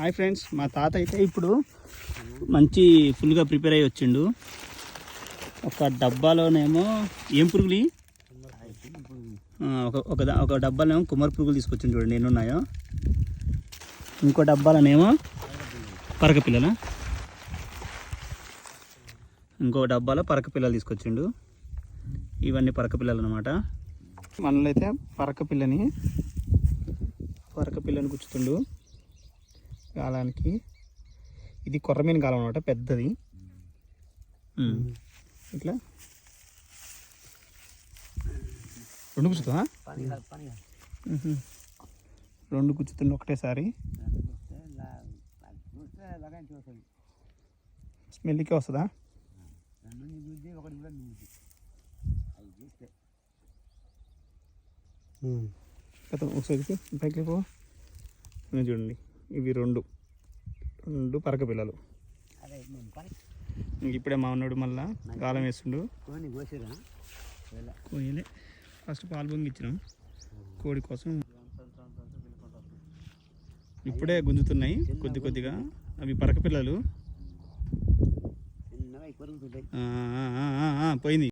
Hi friends, మా తాత అయితే ఇప్పుడు మంచి ఫుల్గా ప్రిపేర్ అయ్యి వచ్చిండు. ఒక డబ్బాలోనేమో ఏం పురుగులు, ఒక డబ్బాలోనేమో కుమ్మరి పురుగులు తీసుకొచ్చిండు. చూడండి ఎన్ని ఉన్నాయో. ఇంకో డబ్బాలోనేమో పరక పిల్లల, ఇంకో డబ్బాలో పరక పిల్లలు తీసుకొచ్చిండు. ఇవన్నీ పరక పిల్లలు అనమాట. మనలో అయితే పరక పిల్లని గుచ్చుతుండు గాలానికి. ఇది కొర్రమీన గాలం అనమాట, పెద్దది. ఇట్లా రెండు గుచ్చుతుందా? రెండు గుచ్చుతుండే ఒకటేసారి. స్మెల్కే వస్తుందా? ఒకసారి పైకి పో. చూడండి, ఇవి రెండు పరక పిల్లలు. ఇప్పుడే మా ఉన్నాడు మళ్ళా గాలం వేస్తుండు. కోయలే, ఫస్ట్ పాలు పొంగిచ్చినాం కోడి కోసం. ఇప్పుడే గుంజుతున్నాయి కొద్దిగా. అవి పరక పిల్లలు. పోయింది.